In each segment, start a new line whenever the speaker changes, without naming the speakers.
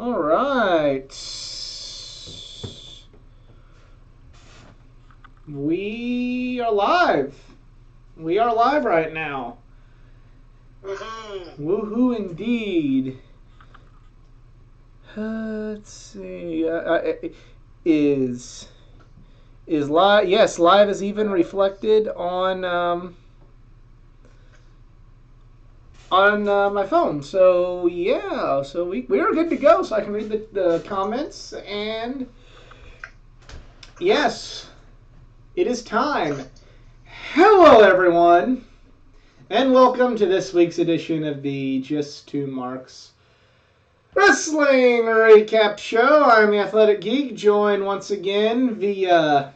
All right. We are live. We are live right now.
Woohoo!
Woohoo indeed. Let's see. Is live? Yes, live is even reflected on my phone. So yeah, so we are good to go. So I can read the comments, and yes, it is time. Hello everyone, and welcome to this week's edition of the Just Two Marks Wrestling Recap Show. I'm the Athletic Geek, joined once again via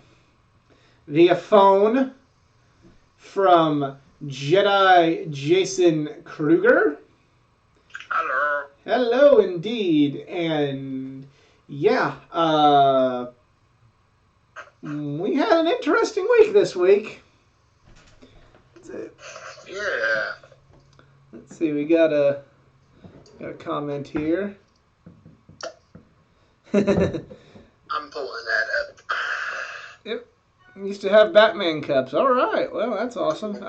phone from Jedi Jason Kruger.
Hello.
Hello, indeed. And yeah, we had an interesting week this week.
Yeah.
Let's see, we got a comment here.
I'm pulling that up.
Yep. Used to have Batman cups. All right. Well, that's awesome.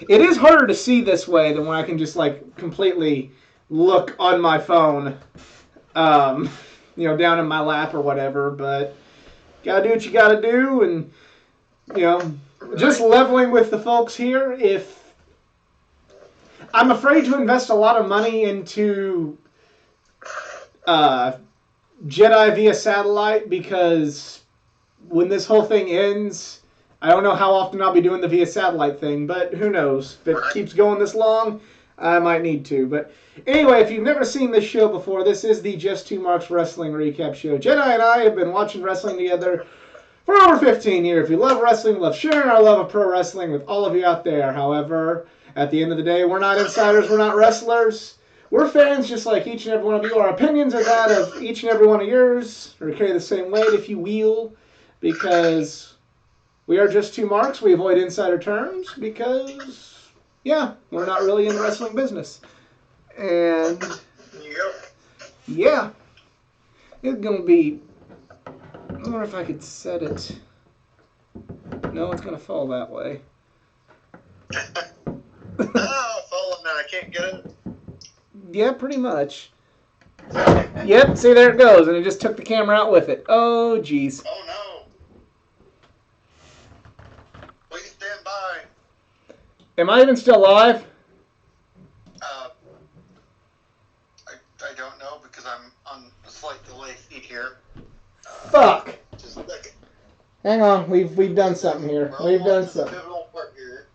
It is harder to see this way than when I can just like completely look on my phone, down in my lap or whatever. But gotta do what you gotta do, and just leveling with the folks here. If I'm afraid to invest a lot of money into Jedi via satellite, because when this whole thing ends, I don't know how often I'll be doing the via satellite thing, but who knows? If it keeps going this long, I might need to. But anyway, if you've never seen this show before, this is the Just Two Marks Wrestling Recap Show. Jedi and I have been watching wrestling together for over 15 years. We love wrestling, love sharing our love of pro wrestling with all of you out there. However, at the end of the day, we're not insiders, we're not wrestlers. We're fans just like each and every one of you. Our opinions are that of each and every one of yours, or carry the same weight, if you will, because we are just two marks. We avoid insider terms because, yeah, we're not really in the wrestling business. And, yeah, it's going to be, I wonder if I could set it. No, it's going to fall that way.
Oh, falling now. I can't get it.
Yeah, pretty much. Yep, see, there it goes, and it just took the camera out with it. Oh, jeez.
Oh, no. Please stand by.
Am I even still live?
I don't know because I'm on a slight delay feed here.
Fuck.
Just a second.
Hang on, we've done something here. We've done something.
Pivotal part here.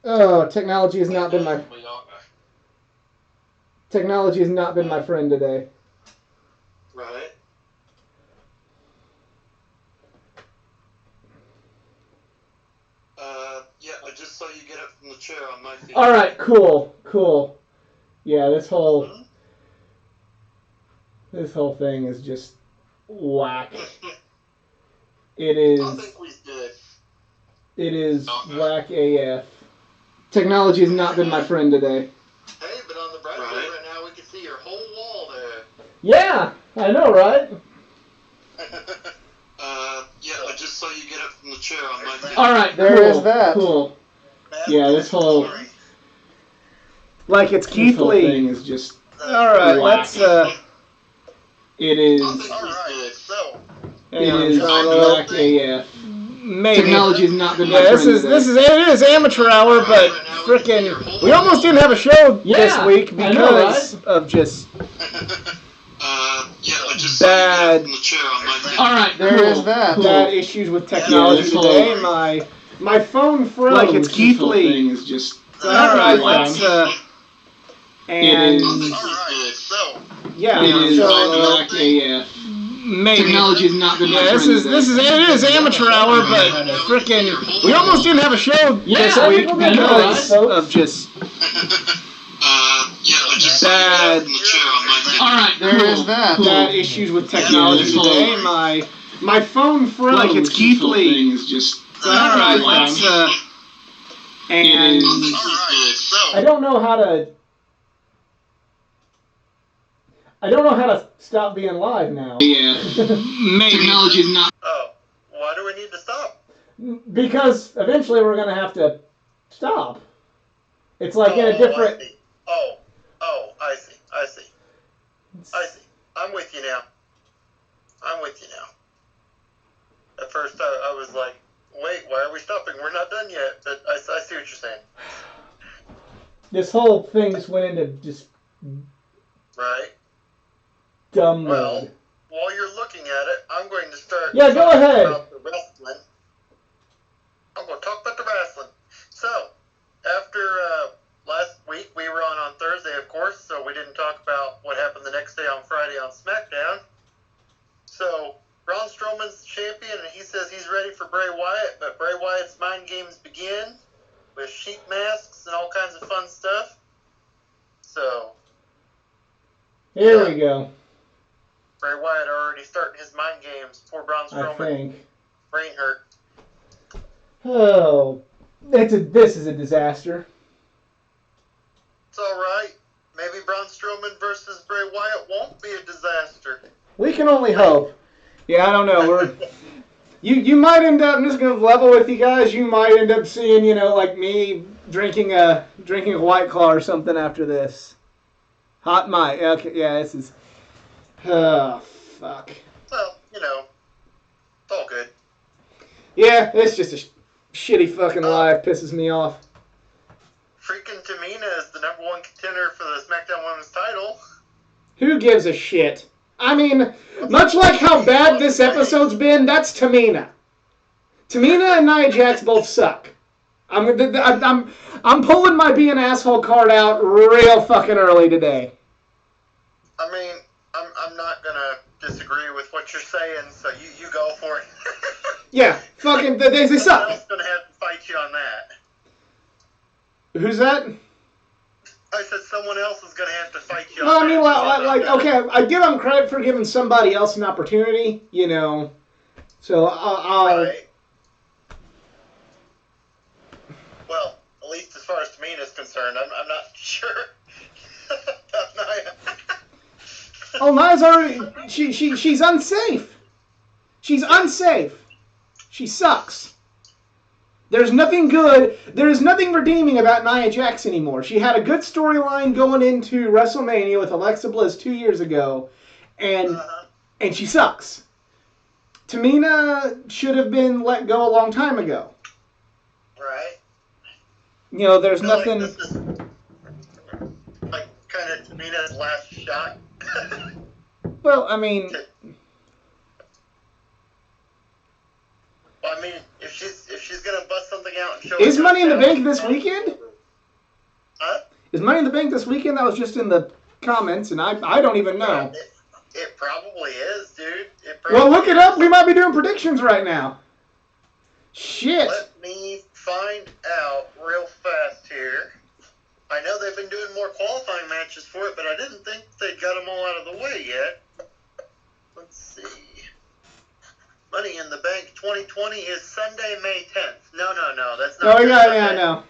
Oh, technology has not been my friend today.
Right. Yeah, I just saw you get up from the chair on my feet.
All right, cool. Yeah, this whole thing is just whack. It is.
I think we did.
It is whack AF. Technology has not been my friend today.
Hey, but on the bright side right now, we can see your whole wall there.
Yeah, I know, right?
Yeah, I just saw you get up from the chair on my feet.
All right, there is that. Cool. Yeah, this whole like it's Keith Lee thing is just. All right, let's. It is.
All right, so.
It is whack AF. Maybe.
Technology has not been my
it is amateur hour, but frickin' we almost didn't have a show this week because of just bad.
Alright,
There is that.
Cool.
Bad issues with technology today. My phone froze.
Like it's Keith Lee.
Thing is just. Alright, let's. And.
Alright, so.
Yeah,
it is
so,
AF.
Maybe.
Technology has not been my friend
it is amateur hour, but frickin' we almost didn't have a show this week because of just bad.
Alright,
There is that. Bad issues with technology today. My phone froze.
Like it's Keith Lee. Is just.
Alright, let's. And.
Alright,
I don't know how to stop being live now.
Yeah. Technology is not.
Oh, why do we need to stop?
Because eventually we're gonna have to stop. It's like in a different.
I see. I see. I'm with you now. At first, I was like, wait, why are we stopping? We're not done yet. But I see what you're saying.
This whole thing just went into just
Right.
dumb
Well,
mode.
while you're looking at it, I'm going to start.
Yeah, go ahead.
About the wrestling. I'm going to talk about the wrestling. So, after last week, we were on Thursday, of course, so we didn't talk about what happened the next day on Friday on SmackDown. So, Braun Strowman's champion, and he says he's ready for Bray Wyatt, but Bray Wyatt's mind games begin with sheep masks and all kinds of fun stuff. So,
Here we go.
Bray Wyatt already starting his mind games. Poor Braun Strowman.
I think.
Brain hurt.
Oh, this is a disaster.
It's all right. Maybe Braun Strowman versus Bray Wyatt won't be a disaster.
We can only hope. Yeah, I don't know. You might end up. I'm just gonna level with you guys. You might end up seeing, like me drinking a White Claw or something after this. Hot might. Okay, yeah, this is. Oh, fuck.
Well, it's all good.
Yeah, it's just a shitty fucking life. Pisses me off.
Freaking Tamina is the #1 contender for the SmackDown Women's title.
Who gives a shit? I mean, much like how bad this episode's been, that's Tamina. Tamina and Nia Jax both suck. I'm pulling my be an asshole card out real fucking early today.
I mean, I'm not gonna disagree with what you're saying, so you go for it.
Yeah, fucking they suck.
Someone else gonna have to fight you on that.
Who's that?
I said someone else is gonna have to fight you.
Well,
on
I mean,
that.
okay, I give them credit for giving somebody else an opportunity, So I'll.
Right. Well, at least as far as Tamina's concerned, I'm not sure about Nia.
Oh, Nia's already. She's unsafe. She's unsafe. She sucks. There's nothing good. There's nothing redeeming about Nia Jax anymore. She had a good storyline going into WrestleMania with Alexa Bliss 2 years ago, and she sucks. Tamina should have been let go a long time ago.
Right.
There's nothing.
Like this is like kind of Tamina's last shot.
Well, I mean.
Well, I mean, if she's gonna bust something out and show.
Is Money in the Bank this weekend?
Huh?
Is Money in the Bank this weekend? That was just in the comments, and I don't even know.
It probably is, dude.
Well, look it up. We might be doing predictions right now. Shit.
Let me find out real fast here. I know they've been doing more qualifying matches for it, but I didn't think they got them all out of the way yet. Let's see. Money in the Bank 2020 is Sunday, May 10th. No, that's not.
Oh, yeah, no.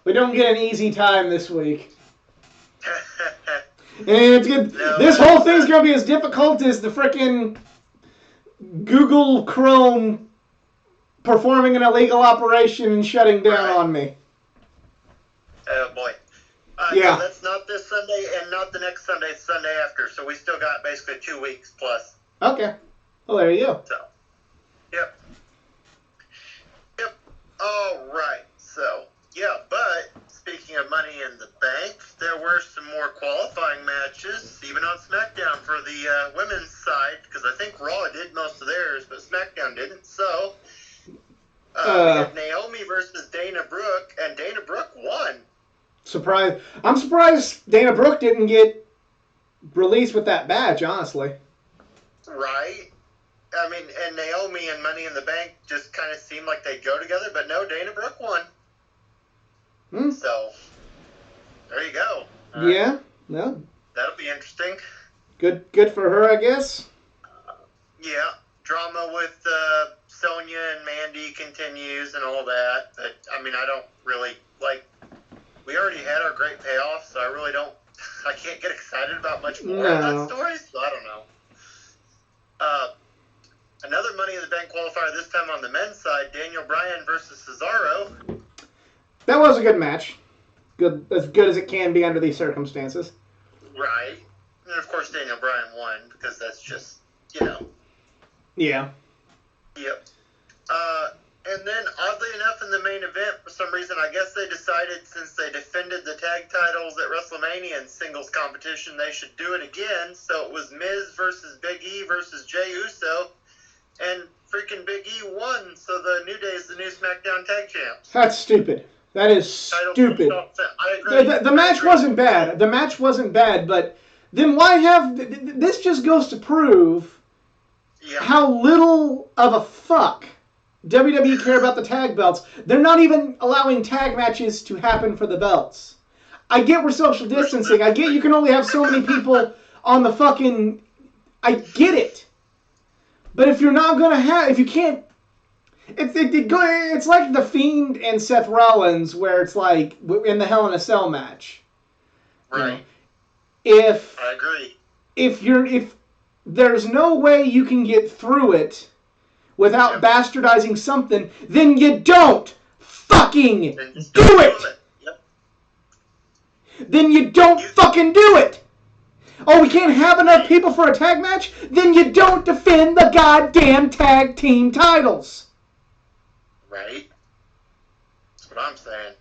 We don't get an easy time this week. And it's good.
No,
this whole thing's going to be as difficult as the frickin' Google Chrome performing an illegal operation and shutting down on me.
Oh, boy.
Yeah.
No, that's not this Sunday and not the next Sunday. It's Sunday after. So we still got basically 2 weeks plus.
Okay. Well, there you go.
So, yep. All right. So, yeah, but speaking of Money in the Bank, there were some more qualifying matches, even on SmackDown for the women's side, because I think Raw did most of theirs, but SmackDown didn't. So, we had Naomi versus Dana Brooke, and Dana Brooke won.
Surprised. I'm surprised Dana Brooke didn't get released with that badge, honestly.
Right. I mean, and Naomi and Money in the Bank just kind of seemed like they'd go together, but no, Dana Brooke won. So, there you go.
Yeah. No.
That'll be interesting.
Good for her, I guess.
Yeah. Drama with Sonya and Mandy continues and all that. But, I mean, I don't really like we already had our great payoff, so I can't get excited about much more of that story, so I don't know. Another Money in the Bank qualifier, this time on the men's side, Daniel Bryan versus Cesaro.
That was a good match. As good as it can be under these circumstances.
Right. And of course Daniel Bryan won, because that's just,
Yeah.
Yep. And then, oddly enough, in the main event, for some reason, I guess they decided since they defended the tag titles at WrestleMania in singles competition, they should do it again. So it was Miz versus Big E versus Jey Uso, and freaking Big E won. So the New Day is the new SmackDown Tag Champs.
That's stupid. That is stupid.
I agree.
The match wasn't bad. The match wasn't bad, but then why have... This just goes to prove how little of a fuck WWE care about the tag belts. They're not even allowing tag matches to happen for the belts. I get we're social distancing. I get you can only have so many people on the fucking... I get it. But if you're not going to have... If you can't... It's like The Fiend and Seth Rollins, where it's like in the Hell in a Cell match.
Right.
I
agree.
If there's no way you can get through it without bastardizing something, then you don't fucking do it.
Yep.
Then you don't fucking do it. Oh, we can't have enough people for a tag match? Then you don't defend the goddamn tag team titles.
Right. That's what I'm saying.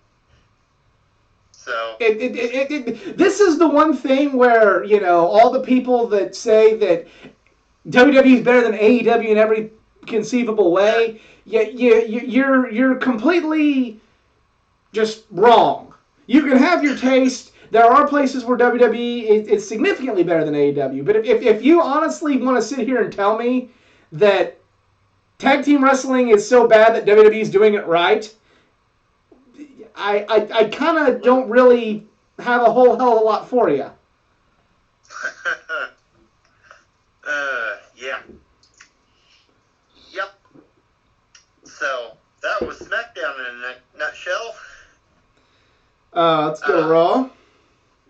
So
this is the one thing where, all the people that say that WWE is better than AEW in every conceivable way, you're completely just wrong. You can have your taste. There are places where WWE is significantly better than AEW. But if you honestly want to sit here and tell me that tag team wrestling is so bad that WWE is doing it right, I kind of don't really have a whole hell of a lot for you.
Yeah. Yep. So, that was SmackDown in a nutshell.
Let's go to Raw.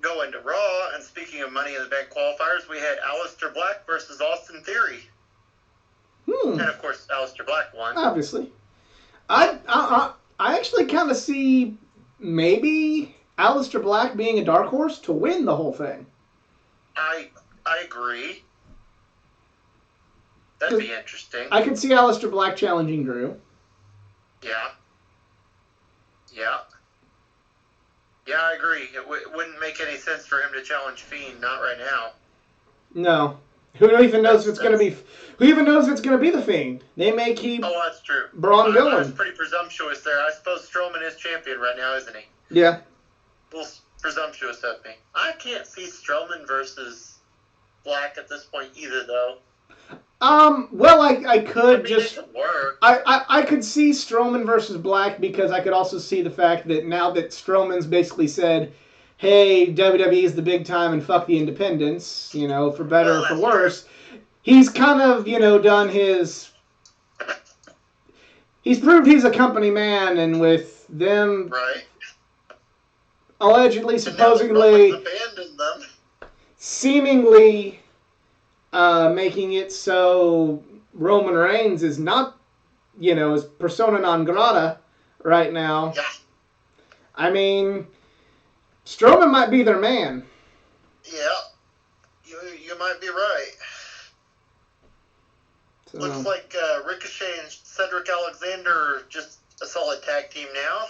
Going to Raw, and speaking of Money in the Bank qualifiers, we had Alistar Black versus Austin Theory. And of course, Alistar Black won.
Obviously. I actually kind of see maybe Alistar Black being a dark horse to win the whole thing.
I agree. That'd be interesting.
I could see Alistar Black challenging Drew.
Yeah. Yeah, I agree. It wouldn't make any sense for him to challenge Fiend, not right now.
No. Who even knows if it's going to be... Who even knows if it's going to be the Fiend? They may keep...
Oh, that's true.
Braun going.
I was pretty presumptuous there. I suppose Strowman is champion right now, isn't he?
Yeah.
A little presumptuous of me. I can't see Strowman versus Black at this point either, though.
Well, I could
it could work.
I could see Strowman versus Black because I could also see the fact that now that Strowman's basically said, hey, WWE is the big time and fuck the independents, for better or for worse. He's kind of, done his... He's proved he's a company man, and with them...
Right.
Allegedly, supposedly...
abandoned them.
Seemingly... making it so Roman Reigns is not, is persona non grata right now.
Yeah.
I mean, Strowman might be their man.
Yeah. You might be right. So. Looks like Ricochet and Cedric Alexander are just a solid tag team now.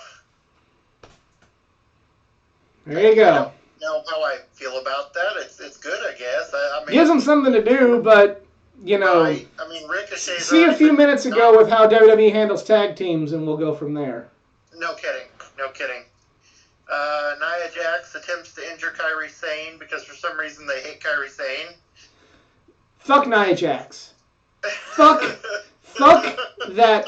There you go.
Know how I feel about that. It's good, I guess. I mean,
gives them something to do, but
I mean, Ricochet.
See a few minutes ago with how WWE handles tag teams, and we'll go from there.
No kidding. Nia Jax attempts to injure Kairi Sane because for some reason they hate Kairi Sane.
Fuck Nia Jax. Fuck that.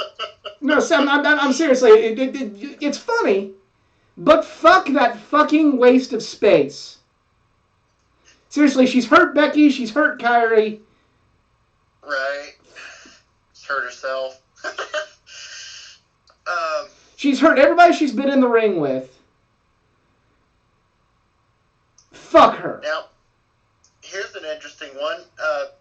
No, Sam, I'm seriously. It's funny. But fuck that fucking waste of space. Seriously, she's hurt Becky, she's hurt Kairi.
Right. She's hurt herself.
She's hurt everybody she's been in the ring with. Fuck her.
Now, here's an interesting one.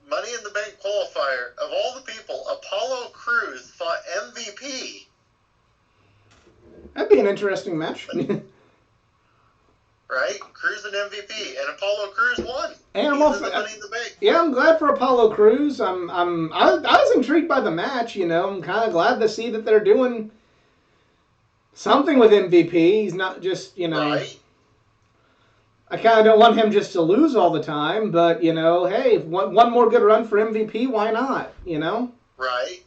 Money in the Bank qualifier. Of all the people, Apollo Crews fought MVP.
That'd be an interesting match.
Right? Crews and MVP, and Apollo Crews won.
And
He's in the Money in the Bank.
Yeah, I'm glad for Apollo Crews. I was intrigued by the match. You know, I'm kind of glad to see that they're doing something with MVP. He's not just, you know.
Right.
I kind of don't want him just to lose all the time, but you know, hey, one more good run for MVP, why not? You know.
Right.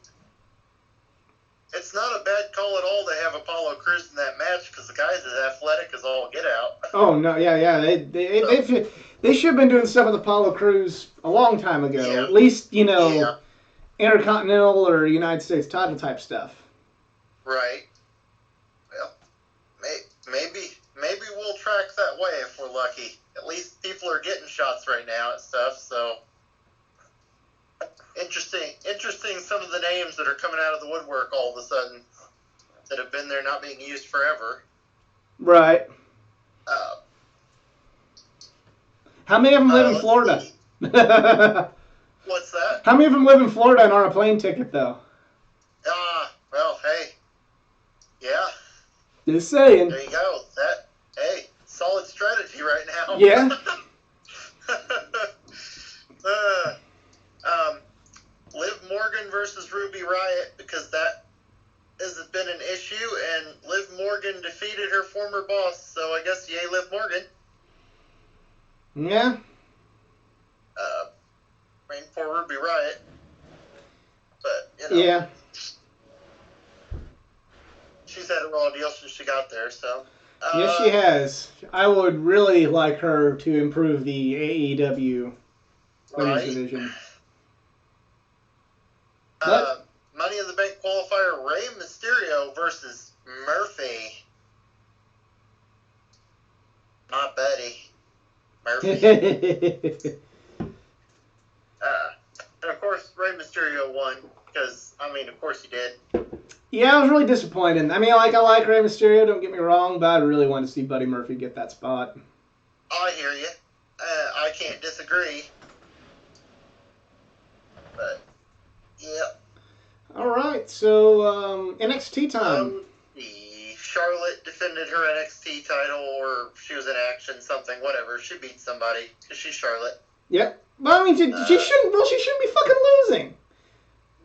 It's not a bad call at all to have Apollo Crews in that match because the guy's as athletic as all get out.
Oh no, yeah. They should have been doing stuff with Apollo Crews a long time ago.
Yeah.
At least, you know, Intercontinental or United States title type stuff.
Right. Well, maybe we'll track that way if we're lucky. At least people are getting shots right now and stuff. So interesting. Some of the names that are coming out of the woodwork all of a sudden that have been there not being used forever.
Right. How many of them live in Florida?
What's that?
How many of them live in Florida and aren't a plane ticket, though?
Well, hey. Yeah.
Just saying.
There you go. Solid strategy right now.
Yeah.
Liv Morgan versus Ruby Riott, because that has been an issue, and Liv Morgan defeated her former boss, so I guess yay Liv Morgan.
Yeah.
Rain for Ruby Riott. But, you know.
Yeah.
She's had a raw deal since she got there, so.
Yes, she has. I would really like her to improve the AEW women's division.
Money in the Bank qualifier, Rey Mysterio versus Murphy. Not Betty. Murphy. And of course, Rey Mysterio won, because, of course he did.
Yeah, I was really disappointed. I like Rey Mysterio, don't get me wrong, but I really wanted to see Buddy Murphy get that spot.
I hear you. I can't disagree. But, yeah.
Alright, so, NXT time.
Charlotte defended her NXT title, or she was in action, something, whatever. She beat somebody, because she's Charlotte.
Yep. But, she shouldn't be fucking losing.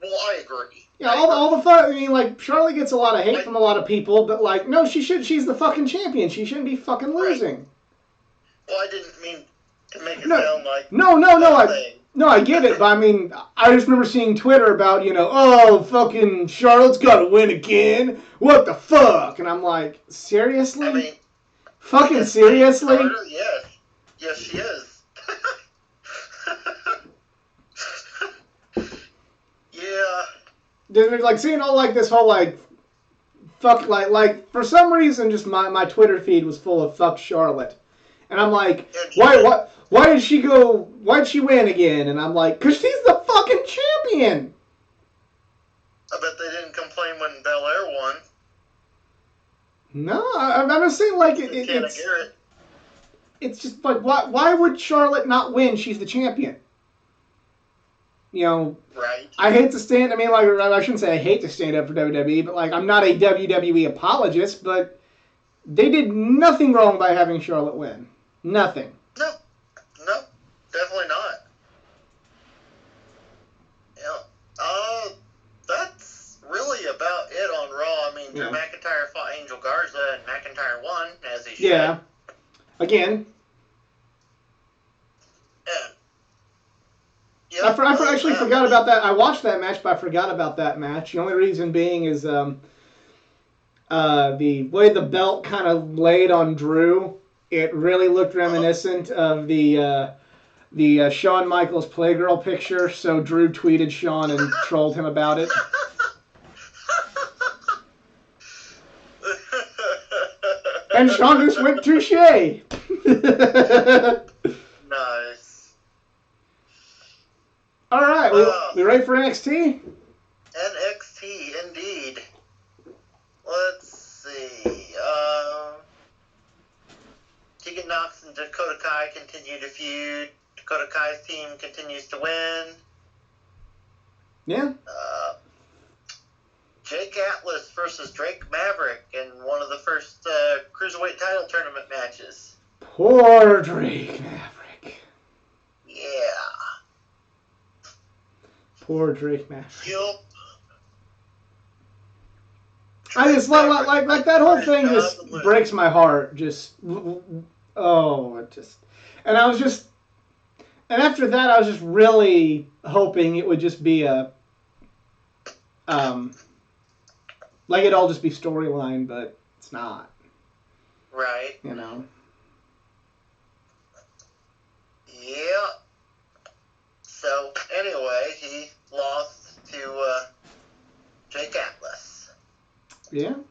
Well, I agree.
Yeah, all the fun. Charlotte gets a lot of hate from a lot of people, but no, she's the fucking champion. She shouldn't be fucking losing.
Right. Well, I didn't mean to make it sound like
No, I get it, but I just remember seeing Twitter about, fucking Charlotte's gotta win again. What the fuck? And I'm like, seriously? Fucking seriously?
Yes. Yes, she is.
Yeah. Seeing all this whole fuck for some reason just my Twitter feed was full of fuck Charlotte. And I'm like, why did she win again? And I'm like, 'cause she's the fucking champion.
I bet they didn't complain when Belair won.
No, I'm just saying it's just why would Charlotte not win? She's the champion.
Right.
I hate to stand. I shouldn't say I hate to stand up for WWE, but I'm not a WWE apologist. But they did nothing wrong by having Charlotte win. Nothing.
No, definitely not. Yeah. That's really about it on Raw. Drew McIntyre fought Angel Garza, and McIntyre won, as he should.
Yeah. Again.
Yeah.
I actually forgot about that. I watched that match, but I forgot about that match. The only reason being is the way the belt kind of laid on Drew. It really looked reminiscent of the Shawn Michaels Playgirl picture. So Drew tweeted Shawn and trolled him about it. And Shawn just went touche.
Nice.
All right, we ready for NXT?
NXT, indeed. Let's see. Tegan Nox and Dakota Kai continue to feud. Dakota Kai's team continues to win.
Yeah.
Jake Atlas versus Drake Maverick in one of the first Cruiserweight title tournament matches.
Poor Drake Maverick.
Yeah.
Poor Drake Maverick.
Yup.
I just like that whole thing just breaks my heart. And after that I was just really hoping it would just be like it'd all just be storyline, but it's not.
Right.
You know.
Yeah. So anyway, he lost to Jake Atlas.
Yeah.
And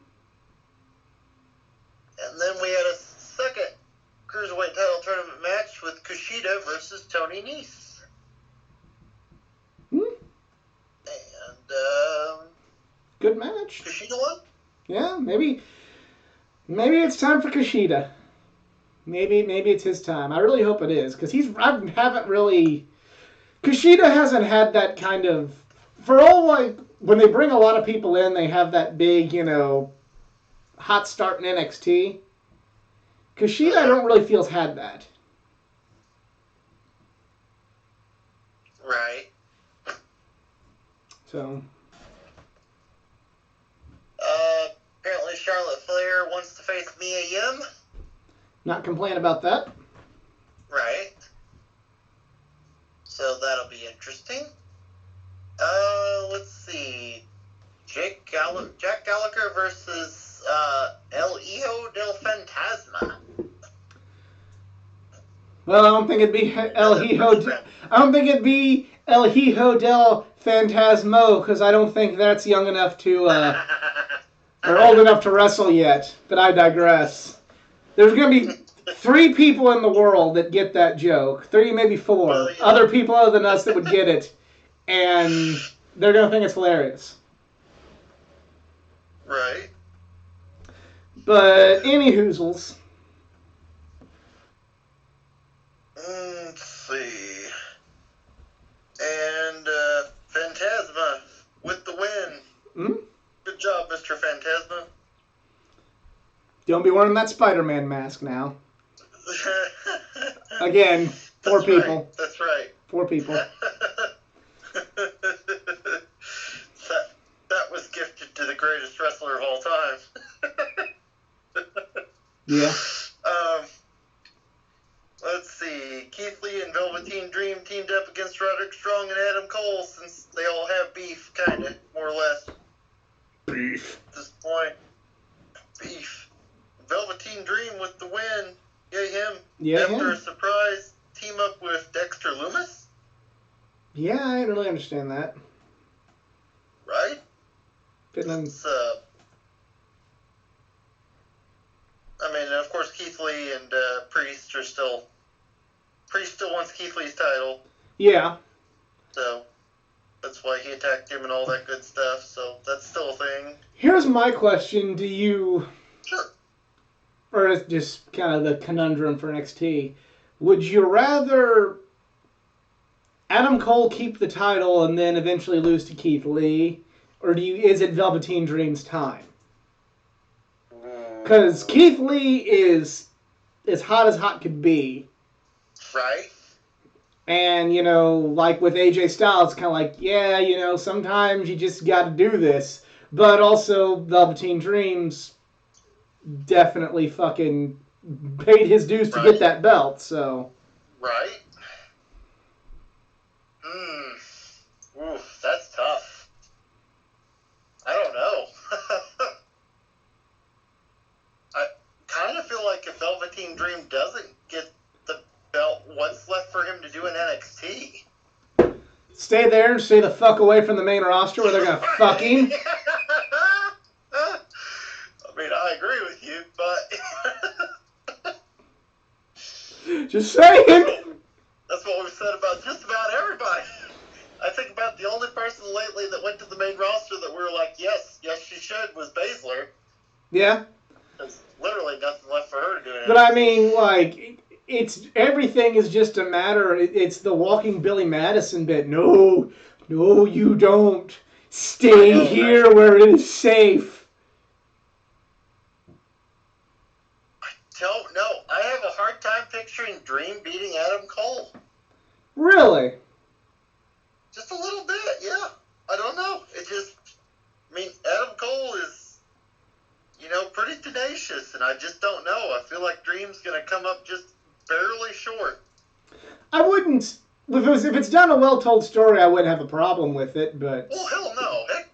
then we had a second Cruiserweight title tournament match with Kushida versus Tony Nese.
And good match.
Kushida won?
Yeah, maybe it's time for Kushida. Maybe it's his time. I really hope it is, because Kushida hasn't had that kind of, for all, like, when they bring a lot of people in, they have that big, hot start in NXT. Kushida, I don't really feel has had that.
Right.
So.
Apparently Charlotte Flair wants to face Mia Yim.
Not complain about that.
Right. So that'll be interesting. Let's see. Jack Gallagher versus El Hijo del Fantasma.
Well, I don't think it'd be El Hijo del Fantasmo, because I don't think that's young enough to, or old enough to wrestle yet. But I digress. There's going to be 3 people in the world that get that joke. 3, maybe 4.
Well, yeah.
Other people other than us that would get it. And they're going to think it's hilarious.
Right.
But any hoozles.
Let's see. And Phantasma with the win.
Hmm?
Good job, Mr. Phantasma.
Don't be wearing that Spider-Man mask now. Again, 4
That's
people.
Right. That's right.
4 people.
that was gifted to the greatest wrestler of all time.
Yeah.
Let's see. Keith Lee and Velveteen Dream teamed up against Roderick Strong and Adam Cole, since they all have beef, kind of, more or less.
Beef.
At this point. Beef. Velveteen Dream with the win. Yay him.
Yeah,
After
him.
a surprise team up with Dexter Loomis.
Yeah, I didn't really understand that.
Right?
Didn't.
It's, I mean, of course, Keith Lee and Priest are still... Priest still wants Keith Lee's title,
Yeah.
so that's why he attacked him and all that good stuff, so that's still a thing.
Here's my question to you,
Sure.
or it's just kind of the conundrum for NXT. Would you rather Adam Cole keep the title and then eventually lose to Keith Lee, or is it Velveteen Dream's time? Because Keith Lee is as hot could be.
Right?
And, like with AJ Styles, it's kind of like, yeah, sometimes you just got to do this. But also, Velveteen Dream's definitely fucking paid his dues to get that belt, so.
Right? Oof, that's tough. I don't know. I kind of feel like if Velveteen Dream doesn't get the belt, what's left for him to do in NXT?
Stay there and stay the fuck away from the main roster where they're going to fuck him.
I mean, I agree with you, but...
Just saying.
That's what we've said about just about everybody. I think about the only person lately that went to the main roster that we were like, yes, she should, was Baszler.
Yeah.
Because literally literally nothing left for her to do.
But I mean, like, it's everything is just a matter. It's the walking Billy Madison bit. No, you don't. Stay here where it is safe.
I don't know. I have a hard time picturing Dream beating Adam Cole.
Really?
Just a little bit, yeah. I don't know. I mean, Adam Cole is, pretty tenacious, and I just don't know. I feel like Dream's going to come up just barely short.
I wouldn't. If it's done a well-told story, I wouldn't have a problem with it, but...
Well, hell no. Heck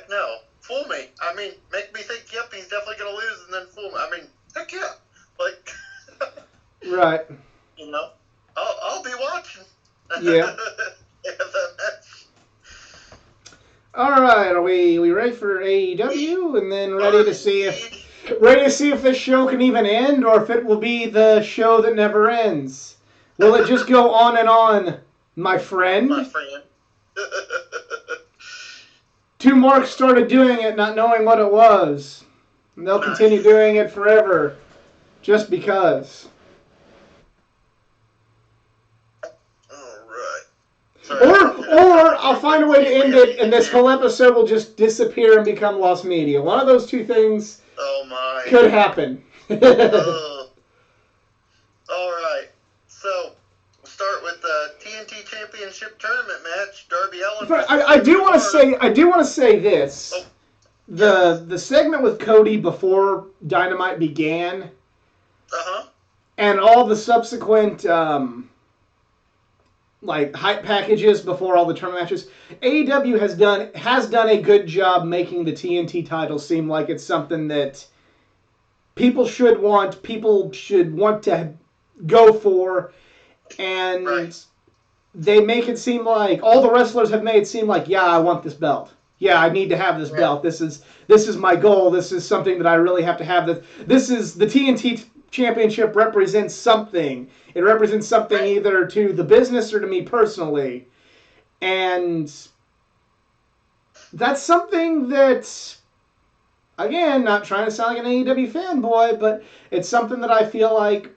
no. Fool me. I mean, make me think, yep, he's definitely going to lose, and then fool me. I mean, heck yeah. Like...
Right.
I'll be watching.
Yeah. All right, are we ready for AEW, and then ready to see if this show can even end, or if it will be the show that never ends? Will it just go on and on, my friend?
My friend.
Two Marks started doing it, not knowing what it was, and they'll continue doing it forever, just because. Or I'll find a way to end it, and this whole episode will just disappear and become lost media. One of those two things could happen.
All right. So, we'll start with the TNT Championship Tournament match. Darby Allin.
But I do want to say this. Oh. The segment with Cody before Dynamite began, and all the subsequent hype packages before all the tournament matches, AEW has done a good job making the TNT title seem like it's something that people should want to go for, and they make it seem like all the wrestlers have made it seem like, yeah, I want this belt. Yeah, I need to have this belt. This is my goal. This is something that I really have to have. This is the TNT Championship represents something. It represents something either to the business or to me personally. And that's something that, again, not trying to sound like an AEW fanboy, but it's something that I feel like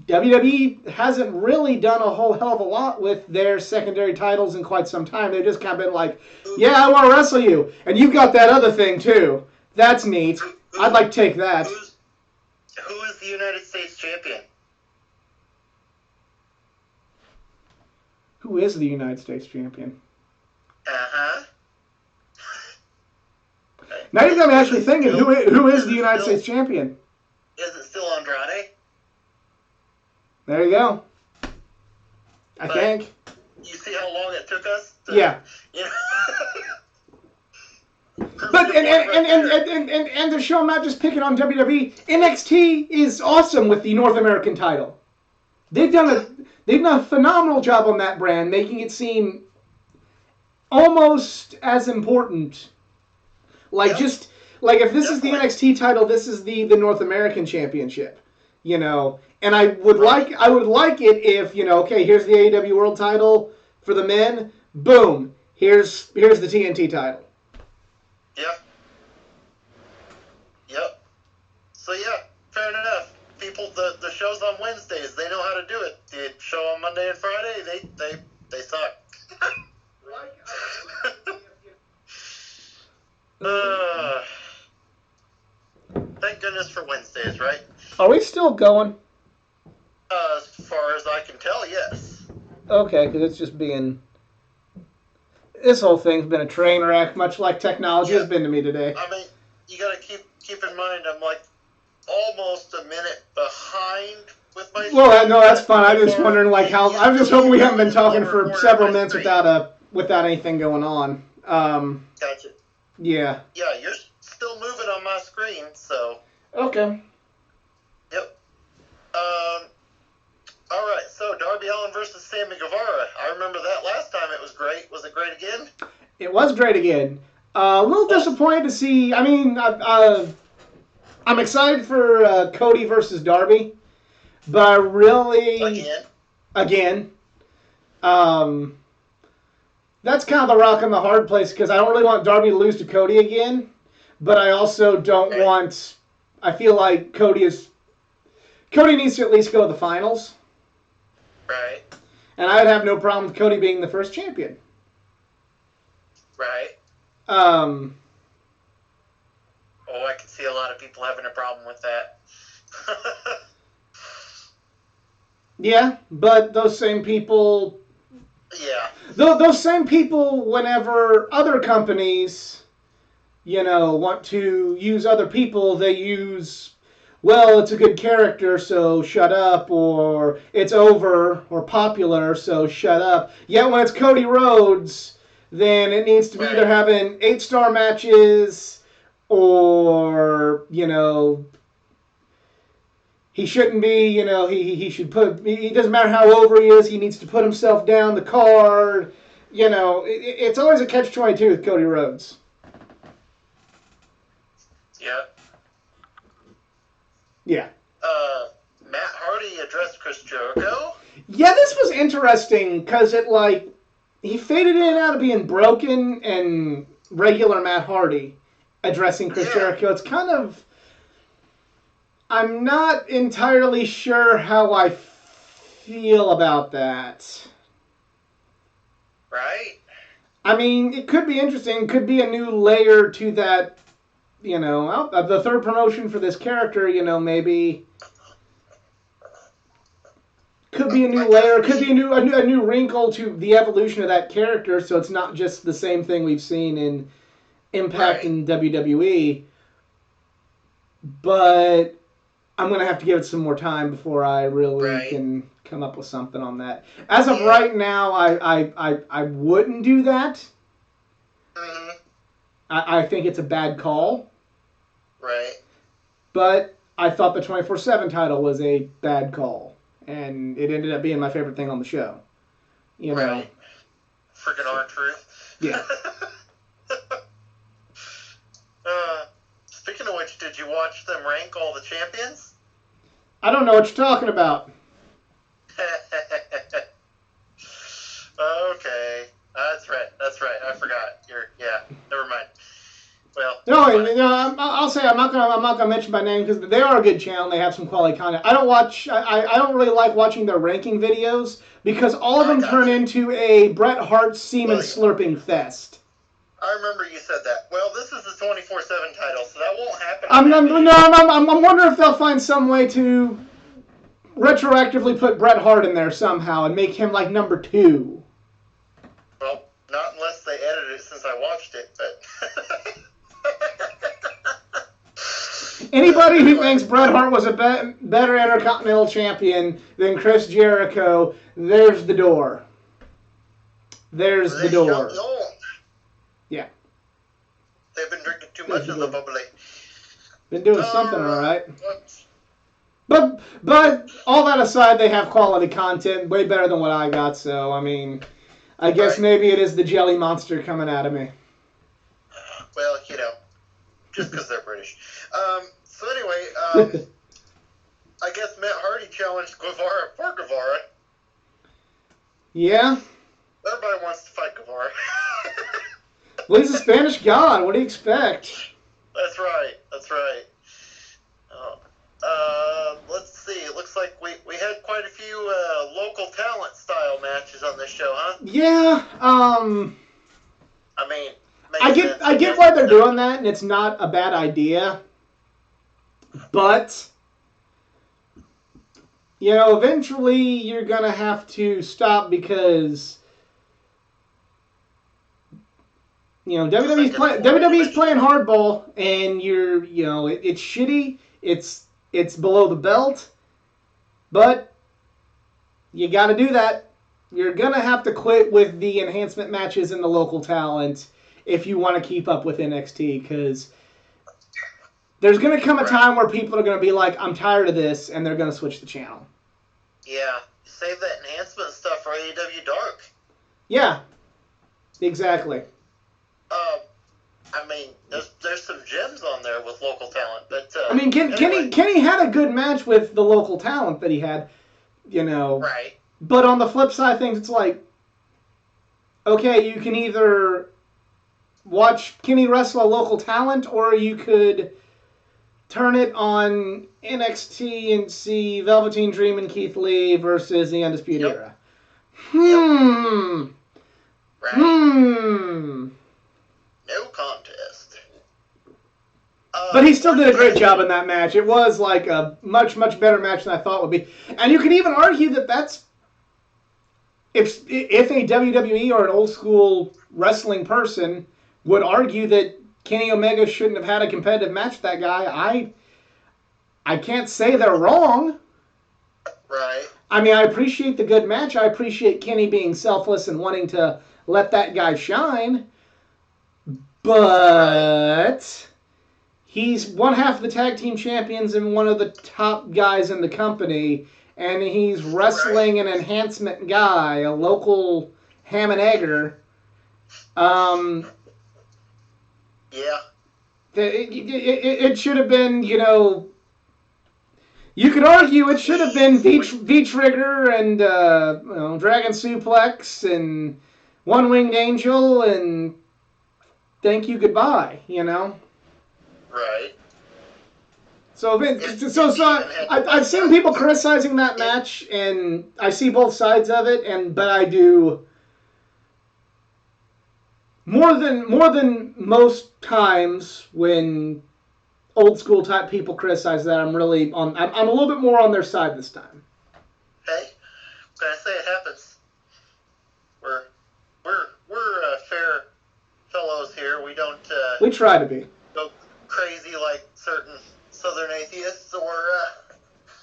WWE hasn't really done a whole hell of a lot with their secondary titles in quite some time. They've just kind of been like, yeah, I want to wrestle you. And you've got that other thing, too. That's neat. I'd like to take that.
Who is the United States champion?
Who is the United States champion? Now you've got me actually thinking, who is the United States champion?
Is it still Andrade?
There you go. I think.
You see how long it took us?
Yeah. But and to show I'm not just picking on WWE, NXT is awesome with the North American title. They've done a phenomenal job on that brand, making it seem almost as important. Like if this is the NXT title, this is the North American Championship. And I would like it if, okay, here's the AEW World title for the men. Boom. Here's the TNT title.
Yep. So fair enough. People, the show's on Wednesdays. They know how to do it. The show on Monday and Friday, they suck. Thank goodness for Wednesdays, right?
Are we still going?
As far as I can tell, yes.
Okay, because it's just being... This whole thing's been a train wreck, much like technology has been to me today.
I mean, you got to keep in mind, I'm like almost a minute behind with my...
Well, no, that's fine. I'm just wondering, how... I'm just hoping we haven't been talking for several minutes without anything going on.
Gotcha.
Yeah.
Yeah, you're still moving on my screen, so...
Okay.
Yep. All right, so Darby Allin versus Sammy Guevara. I remember that last time it was great. Was it great again?
It was great again. A little disappointed to see... I mean, I'm excited for Cody versus Darby, but I really... Again. That's kind of the rock and the hard place, because I don't really want Darby to lose to Cody again, but I also don't want... I feel like Cody needs to at least go to the finals.
Right.
And I'd have no problem with Cody being the first champion.
Right.
Oh,
I can see a lot of people having a problem with that.
yeah, but those same people...
Yeah.
Those same people, whenever other companies, want to use other people, they use... Well, it's a good character, so shut up, or it's over, or popular, so shut up. Yet when it's Cody Rhodes, then it needs to be either having 8-star matches, or, he shouldn't be, he should it doesn't matter how over he is, he needs to put himself down the card. It's always a catch-22 with Cody Rhodes.
Yep.
Yeah.
Matt Hardy addressed Chris Jericho.
Yeah, this was interesting because he faded in and out of being broken and regular Matt Hardy addressing Chris Jericho. It's kind of... I'm not entirely sure how I feel about that.
Right?
I mean, it could be interesting. It could be a new layer to that, the third promotion for this character, maybe... Could be a new layer. Could be a new wrinkle to the evolution of that character, so it's not just the same thing we've seen in Impact and WWE. But I'm going to have to give it some more time before I really can come up with something on that. As of right now, I wouldn't do that.
Mm-hmm.
I think it's a bad call.
Right.
But I thought the 24/7 title was a bad call. And it ended up being my favorite thing on the show.
Right. Freaking R-Truth.
Yeah.
Speaking of which, did you watch them rank all the champions?
I don't know what you're talking about.
Okay. That's right. I forgot. Never mind. Well,
I'll say I'm not gonna mention by name because they are a good channel. And they have some quality content. I don't really like watching their ranking videos because all of them turn into a Bret Hart semen slurping fest.
I remember you said that. Well, this is the 24/7 title, so that won't happen.
I'm wondering if they'll find some way to retroactively put Bret Hart in there somehow and make him like number 2.
Well, not unless they edited it since I watched it, but.
Anybody who thinks Bret Hart was a better Intercontinental Champion than Chris Jericho, there's the door. There's the door. Yeah.
They've been drinking too much of the bubbly.
Been doing something all right. But all that aside, they have quality content, way better than what I got. So I mean, I guess maybe it is the jelly monster coming out of me.
Well, just because they're British. So anyway, I guess Matt Hardy challenged Guevara for Guevara.
Yeah.
Everybody wants to fight Guevara.
Well, he's a Spanish god. What do you expect?
That's right. Let's see. It looks like we had quite a few local talent style matches on this show, huh?
Yeah.
I mean,
I get why they're doing that, and it's not a bad idea. But eventually you're gonna have to stop because WWE's playing hardball, and it's shitty. It's below the belt, but you got to do that. You're gonna have to quit with the enhancement matches and the local talent if you want to keep up with NXT, because there's gonna come a time where people are gonna be like, "I'm tired of this," and they're gonna switch the channel.
Yeah, save that enhancement stuff for AEW Dark.
Yeah, exactly.
I mean, there's some gems on there with local talent, but
I mean, Kenny had a good match with the local talent that he had,
Right.
But on the flip side of things, it's like, okay, you can either watch Kenny wrestle a local talent, or you could turn it on NXT and see Velveteen Dream and Keith Lee versus the Undisputed Era.
Right. No contest.
But he still did a great job in that match. It was like a much, much better match than I thought it would be. And you can even argue that that's... If a WWE or an old school wrestling person would argue that Kenny Omega shouldn't have had a competitive match with that guy, I can't say they're wrong.
Right.
I mean, I appreciate the good match. I appreciate Kenny being selfless and wanting to let that guy shine. But he's one half of the tag team champions and one of the top guys in the company. And he's wrestling an enhancement guy, a local ham and egger.
Yeah.
It should have been, you know... You could argue it should have been V-Trigger and Dragon Suplex and One Winged Angel and thank you, goodbye, you know?
Right.
So I've seen people criticizing that match, and I see both sides of it, but I do more than most times when old school type people criticize that. I'm a little bit more on their side this time.
Hey, can I say it happens? We're fair fellows here. We don't
We try to be.
Go crazy like certain Southern atheists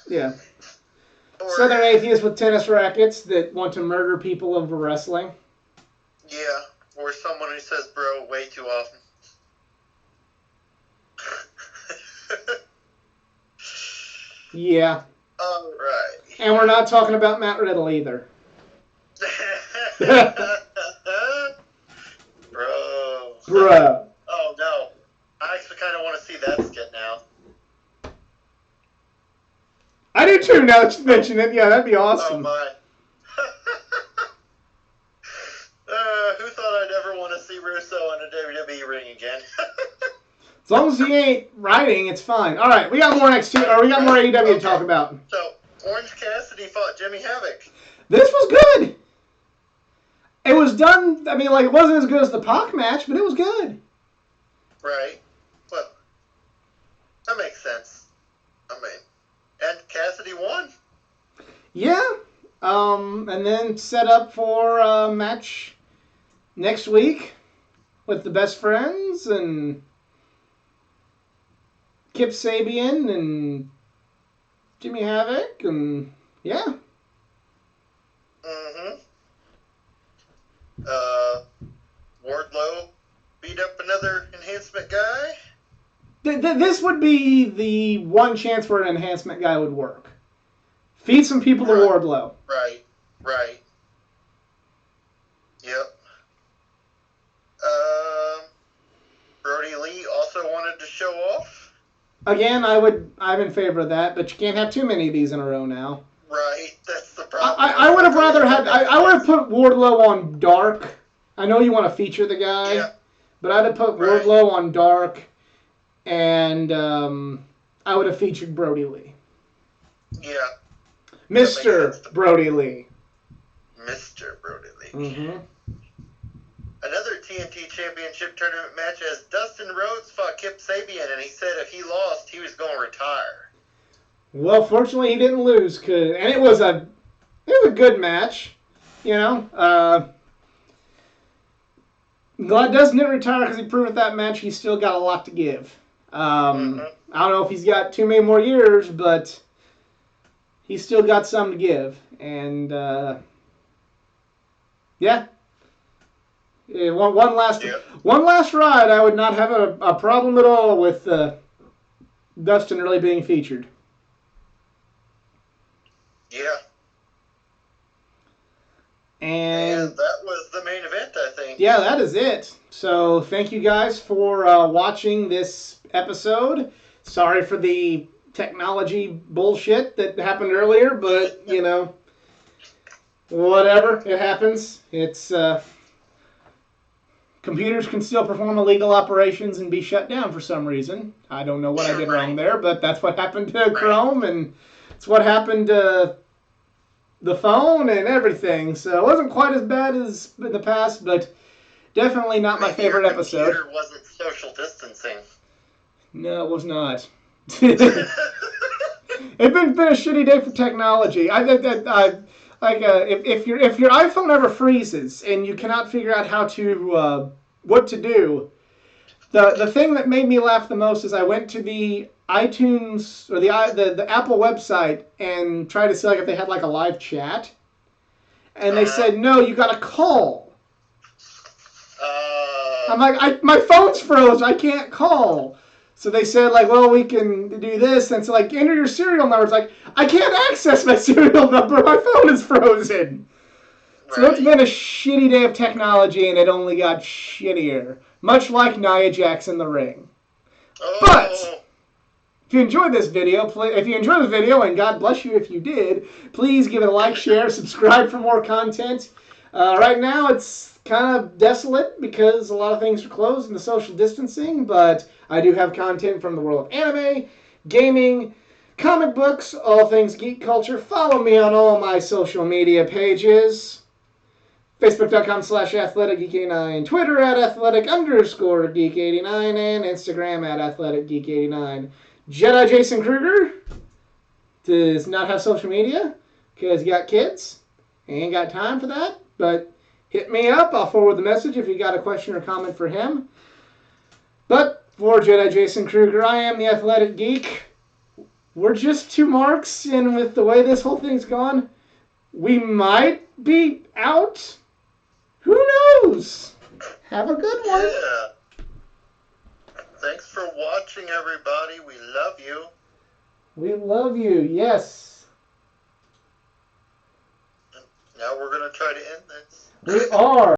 yeah. Southern atheists with tennis rackets that want to murder people over wrestling.
Yeah, or someone who says bro way too often.
Yeah.
All right.
And we're not talking about Matt Riddle either. Bro.
Oh, no. I actually kind of want to see that skit now.
I do too, now that you mention it. Yeah, that'd be awesome.
Oh, my. Who thought I'd ever want to see Russo in a WWE ring again?
As long as he ain't writing, it's fine. All right, we got more NXT, or we got more AEW to talk about.
So, Orange Cassidy fought Jimmy Havoc.
This was good. It was done, I mean, like, it wasn't as good as the Pac match, but it was good.
Right. Well, that makes sense. I mean, and Cassidy won.
Yeah. And then set up for a match next week with the Best Friends and Kip Sabian and Jimmy Havoc, and yeah.
Mm-hmm. Wardlow beat up another enhancement guy.
This would be the one chance where an enhancement guy would work. Feed some people to Wardlow.
Right. Yep. Brody Lee also wanted to show off.
Again, I'm in favor of that, but you can't have too many of these in a row now.
Right, that's the problem.
I would have rather had... I would have put Wardlow on Dark. I know you want to feature the guy, but I'd have put Wardlow on Dark, and I would have featured Brody Lee.
Yeah.
Mr. Brody Lee.
Mr. Brody Lee.
Mm-hmm.
Another TNT Championship tournament match as Dustin Rhodes fought Kip Sabian, and he said if he lost, he was going to retire.
Well, fortunately, he didn't lose, and it was a good match, you know. Glad Dustin didn't retire because he proved with that match he's still got a lot to give. I don't know if he's got too many more years, but he's still got some to give, and yeah. One last ride, I would not have a problem at all with Dustin really being featured.
Yeah.
And
that was the main event, I think.
Yeah, that is it. So thank you guys for watching this episode. Sorry for the technology bullshit that happened earlier, but, you know, whatever. It happens. It's computers can still perform illegal operations and be shut down for some reason. I don't know what I did wrong there, but that's what happened to Chrome, and it's what happened to the phone and everything. So it wasn't quite as bad as in the past, but definitely not my favorite episode.
Your computer wasn't social distancing.
No, it was not. It's been a shitty day for technology. If your iPhone ever freezes and you cannot figure out how to what to do, the thing that made me laugh the most is I went to the iTunes or the Apple website and tried to see like if they had like a live chat, and they said no, you got to call. I'm like, my phone's froze. I can't call. So they said, like, well, we can do this. And so, like, enter your serial number. It's like, I can't access my serial number. My phone is frozen. Right. So it's been a shitty day of technology, and it only got shittier. Much like Nia Jax in the ring. Oh. But if you enjoyed this video, and God bless you if you did, please give it a like, share, subscribe for more content. Right now, it's kind of desolate because a lot of things are closed and the social distancing, but I do have content from the world of anime, gaming, comic books, all things geek culture. Follow me on all my social media pages. Facebook.com/AthleticGeek89, Twitter @Athletic_Geek89, and Instagram @AthleticGeek89. Jedi Jason Kruger does not have social media because he got kids. He ain't got time for that, but hit me up. I'll forward the message if you got a question or comment for him. But for Jedi Jason Kruger, I am the Athletic Geek. We're just 2 marks, and with the way this whole thing's gone, we might be out. Who knows? Have a good one.
Yeah. Thanks for watching, everybody. We love you.
We love you, yes.
Now we're going to try to end this.
We are.